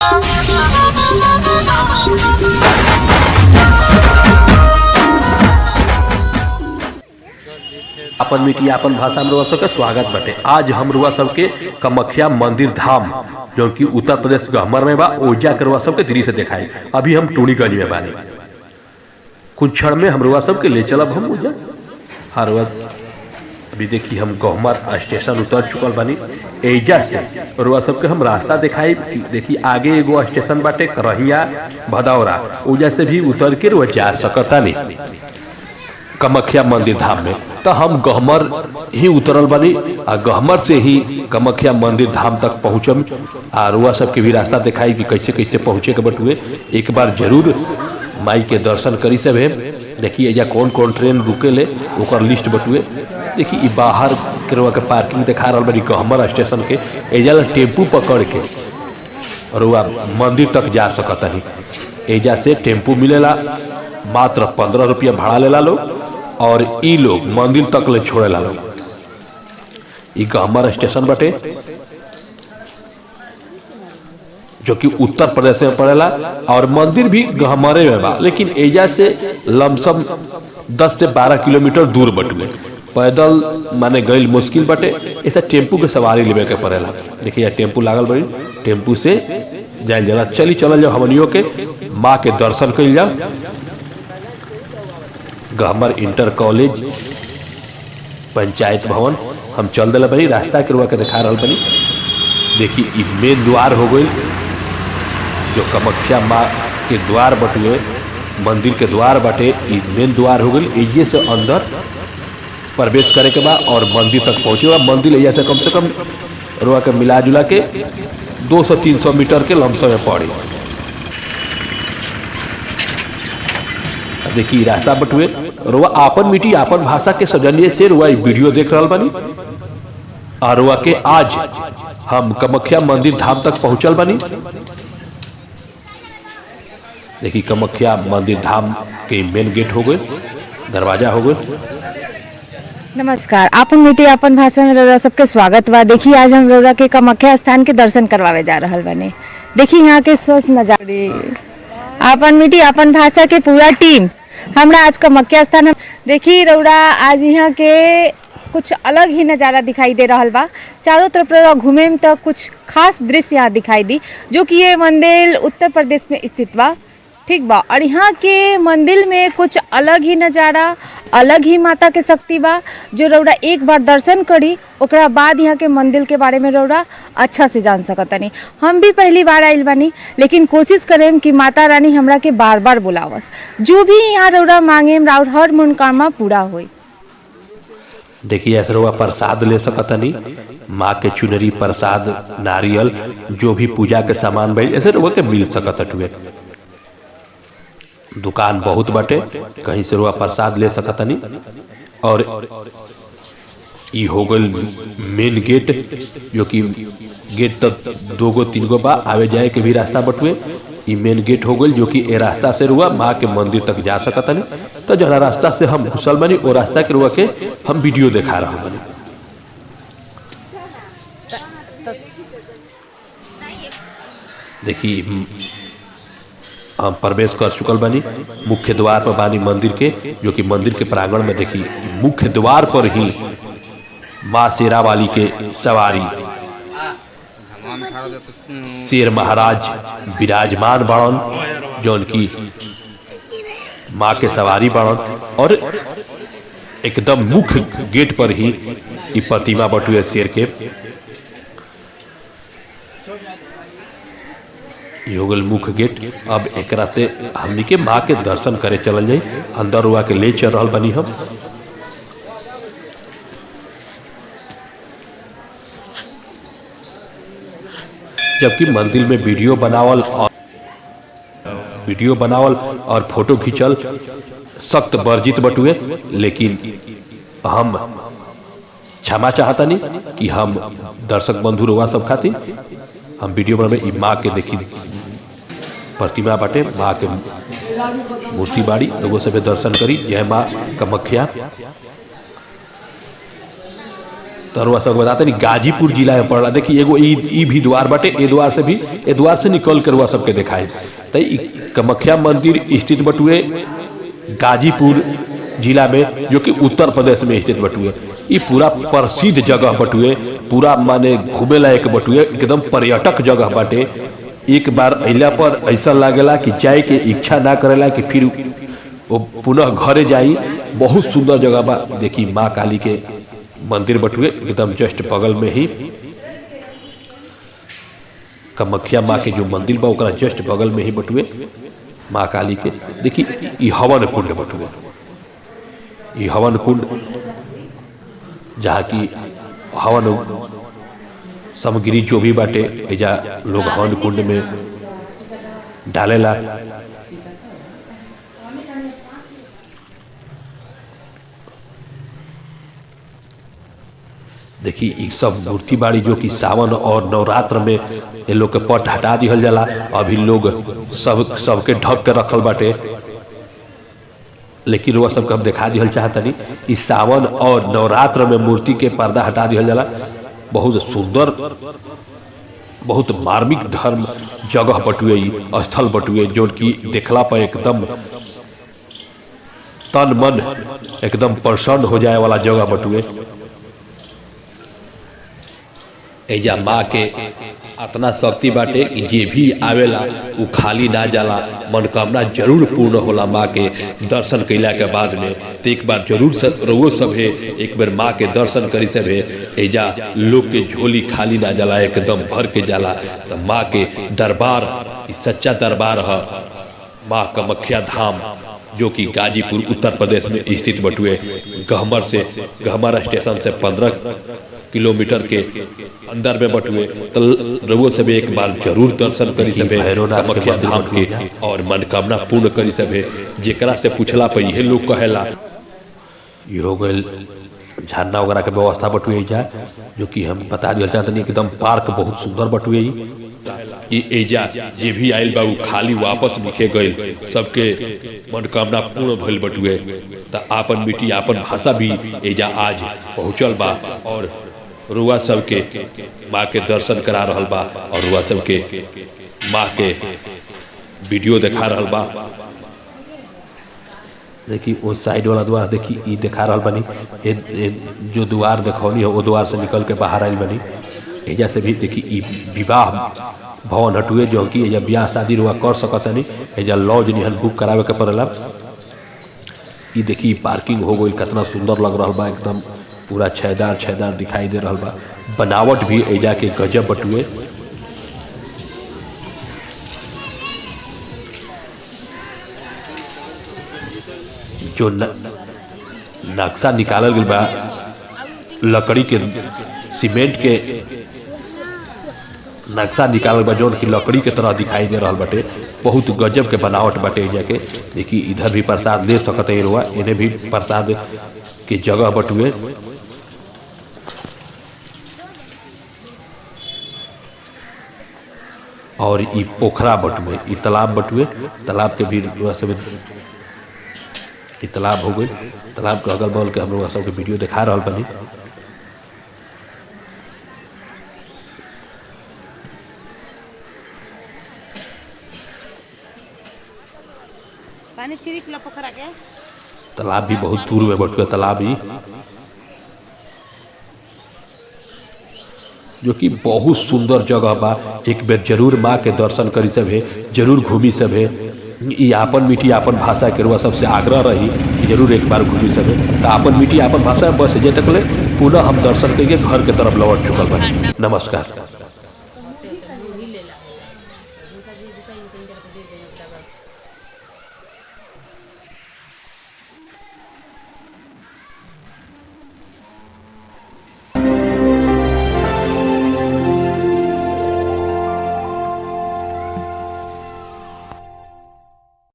अपन मीटिया अपन भाषा में रुआ सबके स्वागत बटे। आज हम रुआ सबके कामाख्या मंदिर धाम जो कि उत्तर प्रदेश गहमर में बा ओजा के रुआ सबके दिल्ली से दिखाई। अभी हम टूणीगंज में बानी, कुछ क्षण में हम रुआ सबके ले चलब हम ओजा हर वक्त। अभी देखिए हम गहमर स्टेशन उतर चुकल बानी। एजा से रुआ सबके हम रास्ता दिखाई। देखिए आगे एगो स्टेशन बाटे करहिया भदौरा, ओजा से भी उतर के रुआ जा सकता नहीं कामाख्या मंदिर धाम में। तो हम गहमर ही उतरल बानी आ गहमर से ही कामाख्या मंदिर धाम तक पहुँचम। आ रुआ सबके भी रास्ता दिखाई कि कैसे कैसे पहुँचे के बटुए। एक बार जरूर माई के दर्शन करी सब है। देखिए एजा कौन कौन ट्रेन रुके ले ओकर लिस्ट बटुए। देखिए बाहर के रुआ के पार्किंग दिखा रहा बानी गहमर स्टेशन के। एजा टेम्पू पकड़ के रुआ मंदिर तक जा सकता है। एजा से टेम्पू मिलेला, मात्र 15 रुपया भाड़ा लेला लोग और ई लोग मंदिर तक ले छोड़ेला लोग। ई गहमर स्टेशन बटे जो कि उत्तर प्रदेश में पड़ेला और मंदिर भी गहमरे में बा, लेकिन एजा से लमसम 10 से 12 किलोमीटर दूर बटुए। पैदल माने गईल मुश्किल बटे, ऐसा टेम्पू के सवारी लेवे के पड़ेला। देखिए टेम्पू लागल बड़ी, टेम्पू से जाए जला चली चल जाओ हमनियों के माँ के दर्शन कर जाओ। गहमर इंटर कॉलेज पंचायत भवन हम चल दिला बनी। रास्ता के रुआ के दिखा रहा बनी। देखिए मेन द्वार हो गई जो कामाख्या माँ के द्वार बटुए, मंदिर के द्वार बटे। मेन द्वार हो गई। एजे से अंदर प्रवेश करे के बाद और मंदिर तक पहुँचे। मंदिर एजा से कम रुआ के मिला जुला के 200-300 मीटर के लमसम में पड़ी। देखिए रास्ता बटुए रुआ आपन मिट्टी आपन भाषा के सौजन्य से रुआ वीडियो देख रहा बानी। और रुआ के आज हम कामाख्या मंदिर धाम तक पहुंचल बानी। देखिए कामाख्या मंदिर धाम के मेन गेट हो गए, दरवाजा हो गए। नमस्कार, आपन मिट्टी आपन भाषा में रौरा सबके स्वागत बा। देखिए आज हम रौरा के कामाख्या स्थान के दर्शन करवावे जा रहल बानी। देखिए यहाँ के स्वस्थ नजारे, आपन मिट्टी आपन भाषा के पूरा टीम हमरा आज कामाख्या स्थान। देखिए रौरा आज यहाँ के कुछ अलग ही नज़ारा दिखाई दे रहा बा। चारों तरफ रौरा घूमे में तो कुछ खास दृश्य यहाँ दिखाई दी, जो कि ये मंदिर उत्तर प्रदेश में स्थित बा, ठीक बा। और यहाँ के मंदिर में कुछ अलग ही नज़ारा, अलग ही माता के शक्ति बा, जो रौरा एक बार दर्शन करी ओकरा बाद यहाँ के मंदिर के बारे में रौरा अच्छा से जान सकतनी। हम भी पहली बार आइल बानी, लेकिन कोशिश करें कि माता रानी हमरा के बार बार बुलावस। जो भी यहाँ रौरा मांगे राउर हर मनोकामना पूरा होई। देखिए ऐसे रुआ प्रसाद ले सकतनी, माँ के चुनरी प्रसाद नारियल जो भी पूजा के सामान भाई ऐसे रुआ के मिल सकत हुए। दुकान बहुत बटे, कहीं से रुआ प्रसाद ले सकतनी। और ई हो गल मेन गेट, जो कि गेट तक 2-3 बा, आवे जाए के भी रास्ता बटुए। ई मेन गेट हो गल जो कि ए रास्ता से रुआ माँ के मंदिर तक जा सकतनी। तो जरा रास्ता से हम घुसल बनी और रास्ता के रुआ के हम वीडियो दिखा रहा बनी। देखिए हम प्रवेश कर चुकल बानी। मुख्य द्वार पर बानी मंदिर के, जो कि मंदिर के प्रांगण में देखिए मुख्य द्वार पर ही माँ शेरा वाली के सवारी शेर महाराज विराजमान बाड़न, जौन की माँ के सवारी बाड़न। और एकदम मुख्य गेट पर ही ई प्रतिमा बटुए शेर के। योगल मुख्य गेट। अब एकरा से हमनी के माँ के दर्शन करे चलल जाई। अंदर हुआ के ले चल रहल बनी हम। जबकि मंदिर में वीडियो बनावल और फोटो खींचल सख्त वर्जित बटुए, लेकिन हम क्षमा चाहतनी कि हम दर्शक बंधु रुआ सब खातिर हम वीडियो बनावे। माँ के देखी प्रतिमा बाटे, माँ के मूर्ति बाड़ी, लोगों से दर्शन करी। जय माँ कामाख्या। तो रुआ सब बताते नहीं गाजीपुर जिला में पड़ला। देखिए एगो ई भी द्वार बाटे, ए द्वार से भी ए द्वार से निकल कर रुआ सबके दिखाई। तो ई कामाख्या मंदिर स्थित बटुए गाजीपुर जिला में, जो कि उत्तर प्रदेश में स्थित बटुए। ये पूरा प्रसिद्ध जगह बटुए, पूरा माने घूमे लायक बटुए, एकदम पर्यटक जगह बाटे। एक बार अइला पर ऐसा लागेला कि जाए के इच्छा ना करेला कि फिर वो पुनः घरे जाई। बहुत सुंदर जगह बा। देखी माँ काली के मंदिर बटुए, एकदम जस्ट बगल में ही कामाख्या माँ के जो मंदिर बा ओकरा जस्ट बगल में ही बटुए माँ काली के। देखी ई हवन कुंड बटुए, ई हवन कुंड जहाँ की हवन सामग्री जो भी बाटे एजा लोग हवन कुंड में डालेला। देखिए ये सब मूर्ति बाड़ी जो कि सावन और नवरात्र में ये लोग के पट हटा दिहल जाला। अभी लोग सबके ढक के रखल बाटे, लेकिन वह सबके हम दिखा दिहल चाहतनी। इस सावन और नवरात्र में मूर्ति के पर्दा हटा दिहल जाला। बहुत सुंदर, बहुत मार्मिक धर्म जगह बटुए, स्थल बटुए, जो कि देखला पर एकदम तन मन एकदम प्रसन्न हो जाए वाला जगह बटुए। एजा माँ के इतना शक्ति बाटे कि जे भी आवेला वो खाली ना जाला, मनोकामना जरूर पूर्ण होला माँ के दर्शन कैला के बाद में। तो एक बार जरूर रउओ सब है एक बार माँ के दर्शन करी सब है। एजा लोग के झोली खाली ना जाला, एकदम भर के जाला। तो माँ के दरबार सच्चा दरबार है माँ कामाख्या धाम, जो कि गाजीपुर उत्तर प्रदेश में स्थित बटुए। गहमर स्टेशन से 15 किलोमीटर के अंदर में बटुए। तो रउओ सब एक बार जरूर दर्शन करी सबे कामाख्या धाम के और मनोकामना पूर्ण करी सबे। जेकरा से पूछला पर यह लोग कहेला। ये हो गए झरना वगैरह के व्यवस्था बटुए जा, जो कि हम बता दिया चाहते नहीं। एकदम पार्क बहुत सुंदर बटुए। ये एजा जे भी आयल बा खाली वापस लिखे गए, सबके मनोकामना पूर्ण भइल बटुए। तो आपन मिट्टी आपन भाषा भी एजा आज पहुँचल बा और रुआ सबके माँ के दर्शन करा रहल बा और रुआ सबके माँ के वीडियो दिखा रहल बा। देखिए उस साइड वाला द्वार देखिए ये दिखा रहल बनी। जो द्वार देखौनी हो वो द्वार से निकल के बाहर आयल बनी। एजा से भी देखिए विवाह भवन हटुए, जो कि एजा ब्याह शादी रुआ कर सकत नहीं। एजा लॉज निहन बुक करावे के पड़ेला। ये देखिए पार्किंग हो गई, कितना सुंदर लग रहा बा, एकदम पूरा छेदार दिखाई दे रहा बा। बनावट भी एजा के गजब बटुए। जो नक्शा निकालल गया बा लकड़ी के, सीमेंट के नक्शा निकालल बा, जो कि लकड़ी के तरह दिखाई दे रहा बाटे। बहुत गजब के बनावट बाटे एजा के। देखिए इधर भी प्रसाद ले सकते हैं रुआ, इन्हें भी प्रसाद की जगह बटुए। और ये पोखरा बटुए, ये तालाब बटुए। तालाब के भी सब तालाब हो गई। तालाब के अगल बगल के हम लोग सबके वीडियो दिखा रहा बनी। तालाब भी बहुत दूर में बटुए तालाब ही, जो कि बहुत सुंदर जगह बा। एक बेर जरूर माँ के दर्शन करी सब है, जरूर घूमी सब है। ये आपन मिट्टी आपन भाषा के रुआ सबसे आग्रह रही कि जरूर एक बार घूमी सब है। तो आपन मिट्टी आपन भाषा बस जे तक ले पुनः हम दर्शन करके घर के तरफ लौट चुकल बा। नमस्कार।